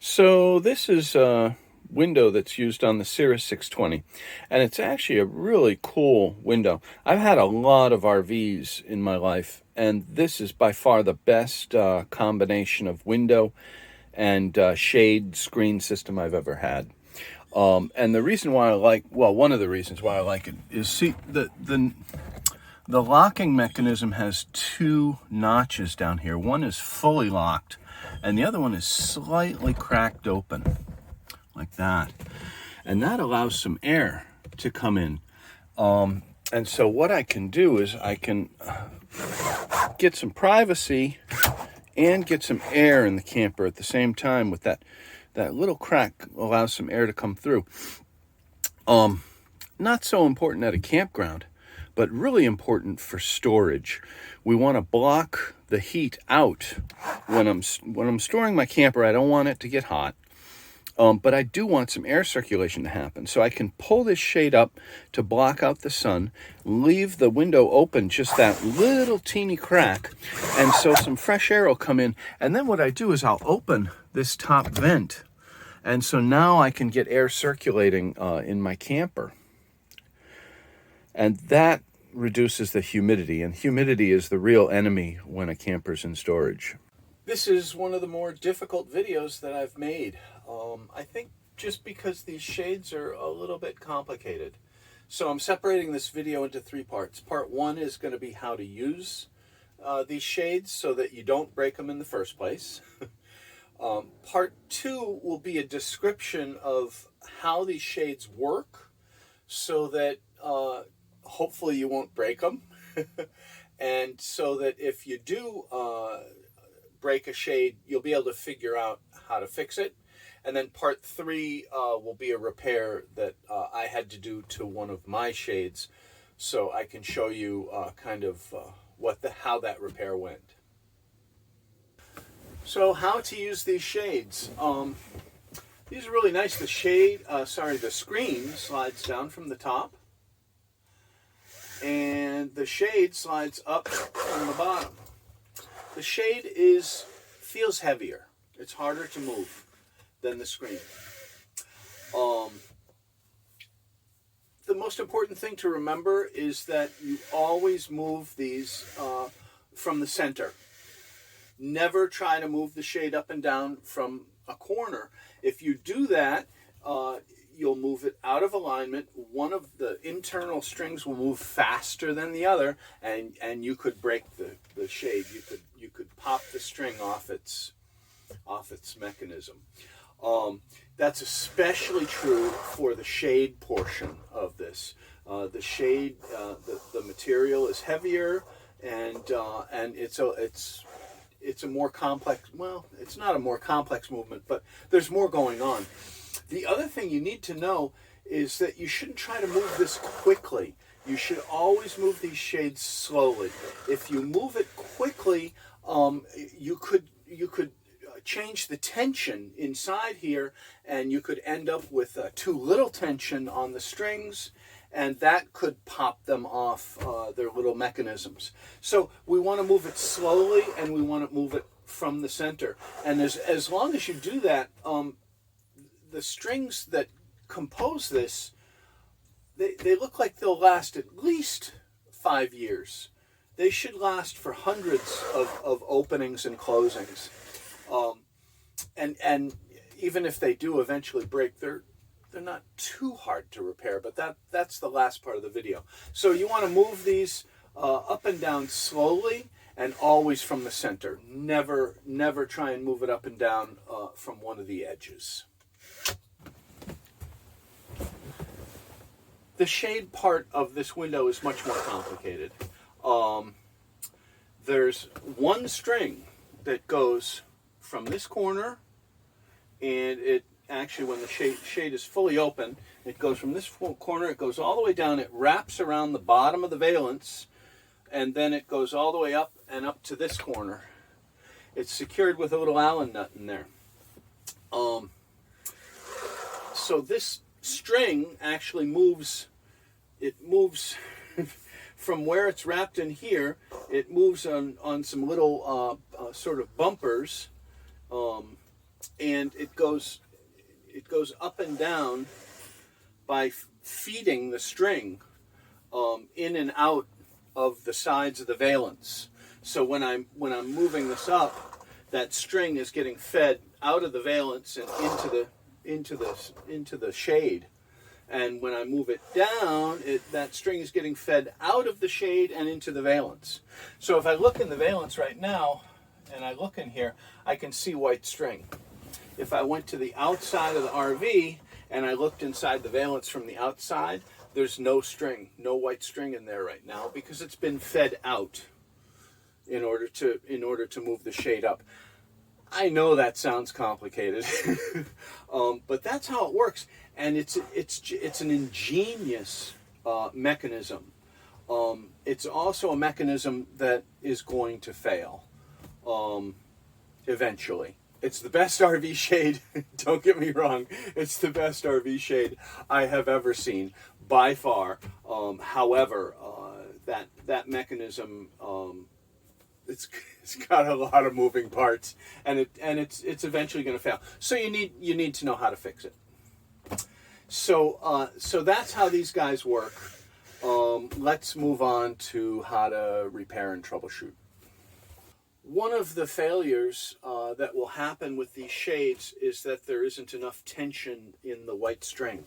So this is a window that's used on the Cirrus 620, and it's actually a really cool window. I've had a lot of RVs in my life, and this is by far the best combination of window and shade screen system I've ever had. And the reason why one of the reasons why I like it is, see, the locking mechanism has two notches down here. One is fully locked, and the other one is slightly cracked open, like that. And that allows some air to come in. And so what I can do is I can get some privacy and get some air in the camper at the same time. With that little crack allows some air to come through. Not so important at a campground, but really important for storage. We want to block the heat out when I'm storing my camper. I don't want it to get hot, but I do want some air circulation to happen. So I can pull this shade up to block out the sun, leave the window open just that little teeny crack, and so some fresh air will come in. And then what I do is I'll open this top vent, and so now I can get air circulating in my camper. And that reduces the humidity, and humidity is the real enemy when a camper's in storage. This is one of the more difficult videos that I've made. I think just because these shades are a little bit complicated. So I'm separating this video into three parts. Part one is going to be how to use these shades so that you don't break them in the first place. Part two will be a description of how these shades work so that hopefully you won't break them. And so that if you do break a shade, you'll be able to figure out how to fix it. And then part three will be a repair that I had to do to one of my shades, so I can show you how that repair went. So how to use these shades. These are really nice. The screen slides down from the top, and the shade slides up from the bottom. The shade feels heavier. It's harder to move than the screen. The most important thing to remember is that you always move these from the center. Never try to move the shade up and down from a corner. If you do that, you'll move it out of alignment. One of the internal strings will move faster than the other, and you could break the shade. You could pop the string off its mechanism. That's especially true for the shade portion of this. The shade, the material is heavier, and it's a more complex. Well, it's not a more complex movement, but there's more going on. The other thing you need to know is that you shouldn't try to move this quickly. You should always move these shades slowly. If you move it quickly, you could change the tension inside here, and you could end up with too little tension on the strings, and that could pop them off their little mechanisms. So we want to move it slowly, and we want to move it from the center. And as long as you do that, the strings that compose this, they look like they'll last at least 5 years. They should last for hundreds of openings and closings. And even if they do eventually break, they're not too hard to repair, but that's the last part of the video. So you want to move these up and down slowly, and always from the center. Never try and move it up and down from one of the edges. The shade part of this window is much more complicated. There's one string that goes from this corner, and it actually, when the shade is fully open, it goes from this corner, it goes all the way down, it wraps around the bottom of the valence, and then it goes all the way up and up to this corner. It's secured with a little Allen nut in there. So this string actually moves from where it's wrapped in here. It moves on some little sort of bumpers and it goes up and down by feeding the string in and out of the sides of the valence. So when I'm moving this up, that string is getting fed out of the valence and into the shade. And when I move it down, that string is getting fed out of the shade and into the valence. So if I look in the valence right now, and I look in here, I can see white string. If I went to the outside of the RV and I looked inside the valence from the outside, there's no string, no white string in there right now because it's been fed out in order to move the shade up. I know that sounds complicated, but that's how it works, and it's an ingenious mechanism. It's also a mechanism that is going to fail eventually. It's the best RV shade. Don't get me wrong. It's the best RV shade I have ever seen by far. However, that mechanism, it's got a lot of moving parts, and it's eventually going to fail. So you need to know how to fix it. So that's how these guys work. Let's move on to how to repair and troubleshoot. One of the failures that will happen with these shades is that there isn't enough tension in the white string.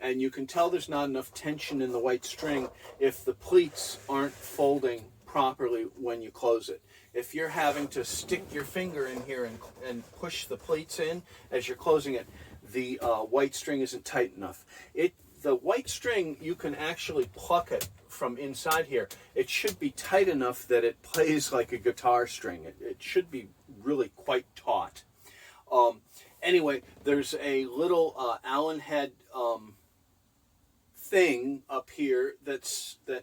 And you can tell there's not enough tension in the white string if the pleats aren't folding properly when you close it. If you're having to stick your finger in here and push the pleats in as you're closing it, the white string isn't tight enough. The white string, you can actually pluck it from inside here. It should be tight enough that it plays like a guitar string. It should be really quite taut. Anyway, there's a little Allen head thing up here that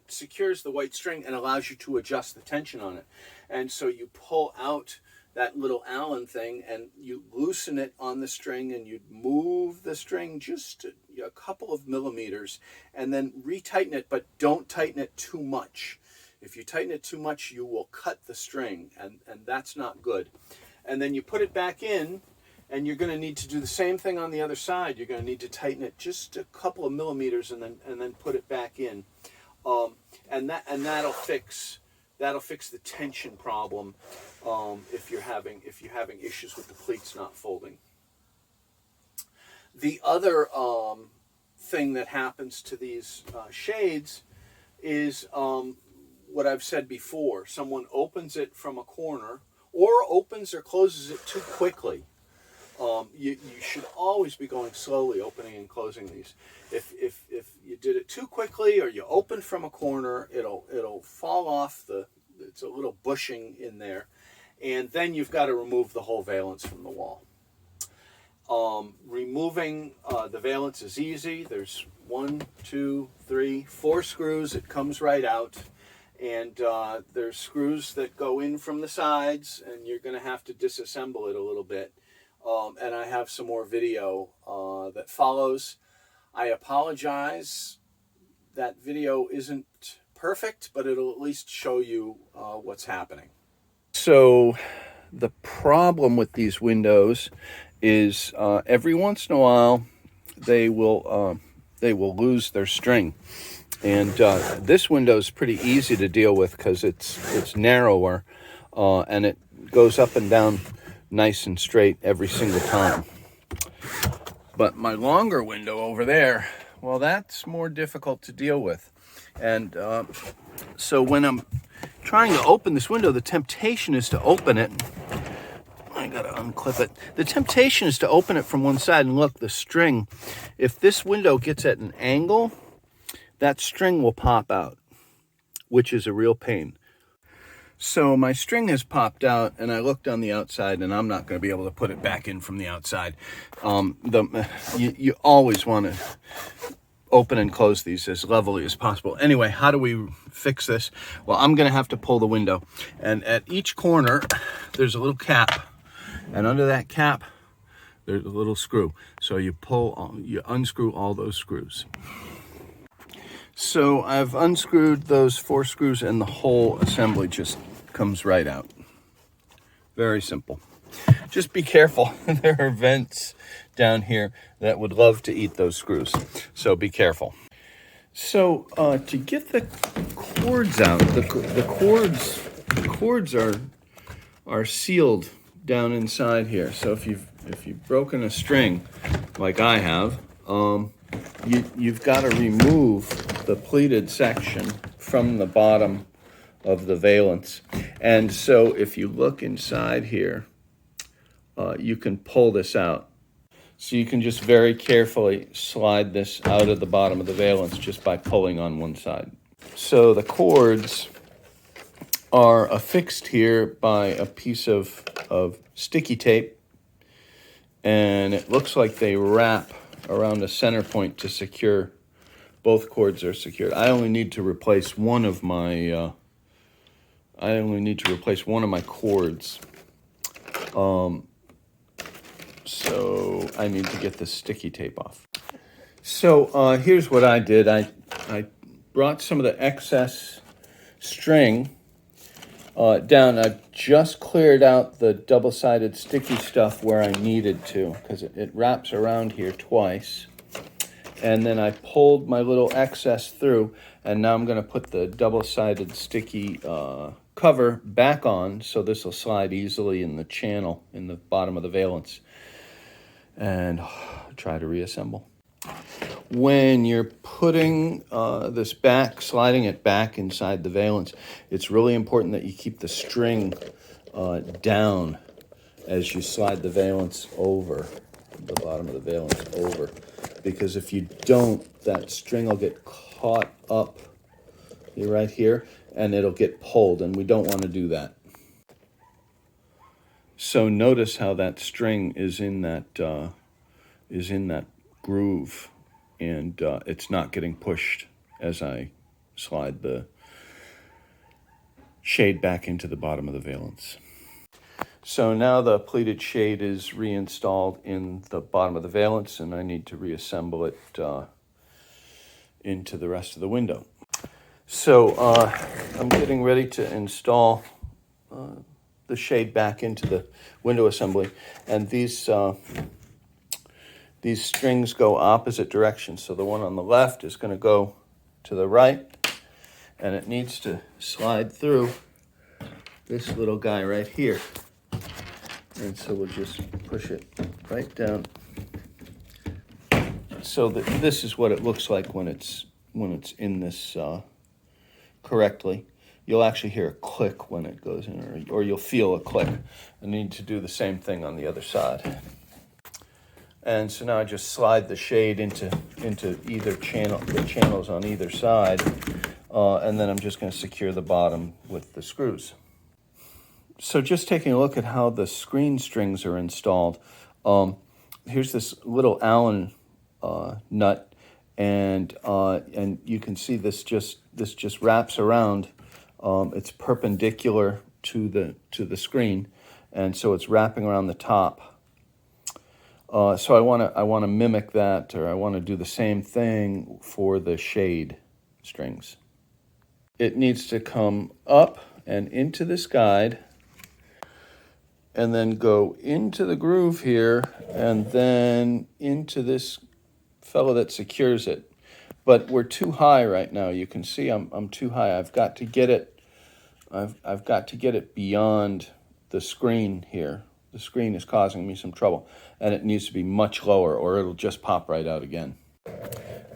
secures the white string and allows you to adjust the tension on it. And so you pull out that little Allen thing and you loosen it on the string, and you move the string just a couple of millimeters and then retighten it, but don't tighten it too much. If you tighten it too much, you will cut the string, and that's not good. And then you put it back in, and you're going to need to do the same thing on the other side. You're going to need to tighten it just a couple of millimeters and then put it back in. And that'll fix the tension problem if you're having issues with the pleats not folding. The other thing that happens to these shades is what I've said before. Someone opens it from a corner or opens or closes it too quickly. You should always be going slowly, opening and closing these. If you did it too quickly or you opened from a corner, it'll fall off. It's a little bushing in there, and then you've got to remove the whole valence from the wall. Removing the valence is easy. There's 1, 2, 3, 4 screws. It comes right out, and there's screws that go in from the sides, and you're going to have to disassemble it a little bit. And I have some more video that follows. I apologize. That video isn't perfect, but it'll at least show you what's happening. So the problem with these windows is every once in a while they will lose their string. And this window is pretty easy to deal with because it's narrower and it goes up and down nice and straight every single time. But my longer window over there, well, that's more difficult to deal with. And so when I'm trying to open this window, the temptation is to open it. I gotta unclip it. The temptation is to open it from one side, and look, the string, if this window gets at an angle, that string will pop out, which is a real pain. So my string has popped out, and I looked on the outside, and I'm not going to be able to put it back in from the outside. You always want to open and close these as levelly as possible. Anyway, how do we fix this? Well, I'm going to have to pull the window, and at each corner, there's a little cap, and under that cap, there's a little screw. So you unscrew all those screws. So I've unscrewed those 4 screws, and the whole assembly just comes right out. Very simple. just be careful. There are vents down here that would love to eat those screws, so be careful. So to get the cords out, the cords are sealed down inside here. So if you've broken a string, like I have, you've got to remove the pleated section from the bottom of the valence. And so if you look inside here, you can pull this out. So you can just very carefully slide this out of the bottom of the valence just by pulling on one side. So the cords are affixed here by a piece of sticky tape, and it looks like they wrap around a center point to secure. Both cords are secured. I only need to replace one of my cords. So I need to get the sticky tape off. So here's what I did. I brought some of the excess string down. I just cleared out the double-sided sticky stuff where I needed to, because it wraps around here twice. And then I pulled my little excess through, and now I'm going to put the double-sided sticky cover back on, so this will slide easily in the channel in the bottom of the valence, and try to reassemble. When you're putting this back, sliding it back inside the valence, it's really important that you keep the string down as you slide the valence over, the bottom of the valence over, because if you don't, that string will get caught up right here, and it'll get pulled, and we don't want to do that. So notice how that string is in that groove, and it's not getting pushed as I slide the shade back into the bottom of the valence. So now the pleated shade is reinstalled in the bottom of the valence, and I need to reassemble it into the rest of the window. So I'm getting ready to install the shade back into the window assembly, and these strings go opposite directions. So the one on the left is going to go to the right, and it needs to slide through this little guy right here. And so we'll just push it right down. So this is what it looks like when it's in this correctly. You'll actually hear a click when it goes in, or you'll feel a click. I need to do the same thing on the other side. And so now I just slide the shade into either channel, the channels on either side, and then I'm just going to secure the bottom with the screws. So just taking a look at how the screen strings are installed. Here's this little Allen nut, and you can see this just wraps around. It's perpendicular to the screen, and so it's wrapping around the top. So I want to mimic that, or I want to do the same thing for the shade strings. It needs to come up and into this guide, and then go into the groove here, and then into this fellow that secures it. But we're too high right now. You can see I'm too high. I've got to get it. I've got to get it beyond the screen here. The screen is causing me some trouble, and it needs to be much lower, or it'll just pop right out again.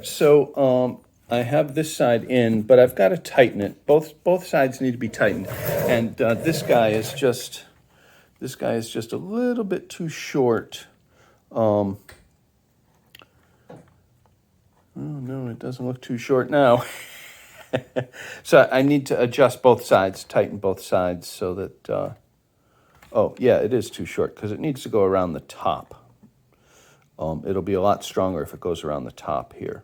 So I have this side in, but I've got to tighten it. Both sides need to be tightened, and this guy is just a little bit too short. Oh no, it doesn't look too short now. So I need to adjust both sides, tighten both sides so that, oh yeah, it is too short because it needs to go around the top. It'll be a lot stronger if it goes around the top here.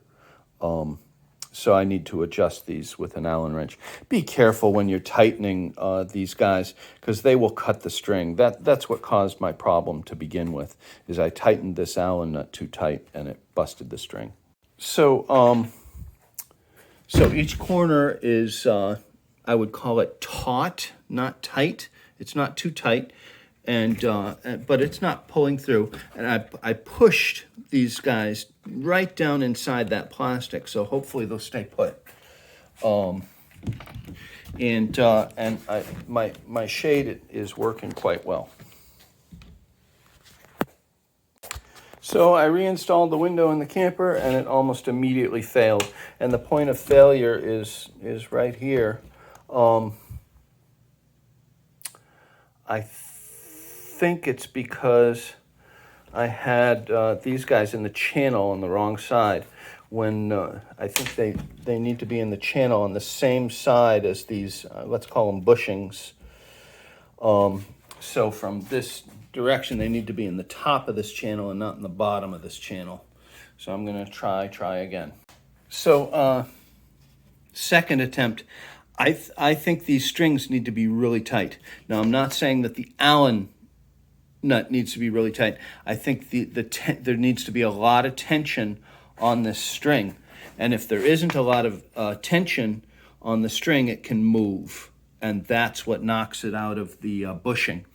So I need to adjust these with an Allen wrench. Be careful when you're tightening these guys, because they will cut the string. That's what caused my problem to begin with, is I tightened this Allen nut too tight and it busted the string. So so each corner is, I would call it taut, not tight. It's not too tight. but it's not pulling through. And I pushed these guys right down inside that plastic, so hopefully they'll stay put. My shade is working quite well. So I reinstalled the window in the camper, and it almost immediately failed. And the point of failure is right here. I think it's because I had these guys in the channel on the wrong side. When I think they need to be in the channel on the same side as these, let's call them bushings. So from this direction, they need to be in the top of this channel and not in the bottom of this channel. So I'm going to try again. So second attempt, I think these strings need to be really tight. Now, I'm not saying that the Allen nut needs to be really tight. I think there needs to be a lot of tension on this string. And if there isn't a lot of tension on the string, it can move. And that's what knocks it out of the bushing.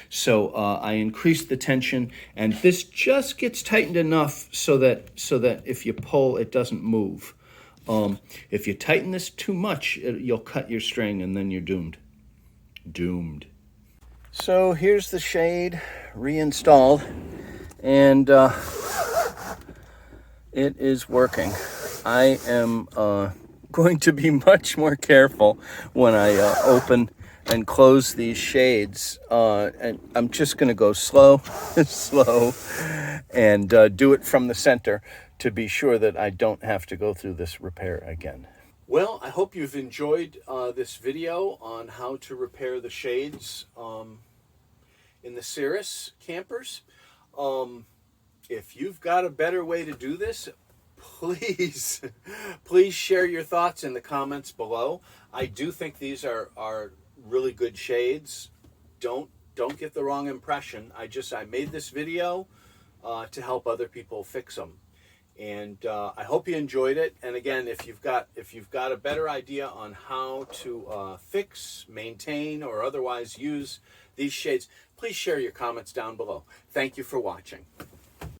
So I increased the tension, and this just gets tightened enough so that if you pull, it doesn't move. If you tighten this too much, you'll cut your string, and then you're doomed. Doomed. So here's the shade reinstalled, and it is working. I am going to be much more careful when I open and close these shades. And I'm just going to go slow, and do it from the center to be sure that I don't have to go through this repair again. Well, I hope you've enjoyed this video on how to repair the shades in the Cirrus campers. If you've got a better way to do this, please share your thoughts in the comments below. I do think these are really good shades. Don't get the wrong impression. I made this video to help other people fix them, and I hope you enjoyed it. And again, if you've got a better idea on how to fix, maintain, or otherwise use these shades, please share your comments down below. Thank you for watching.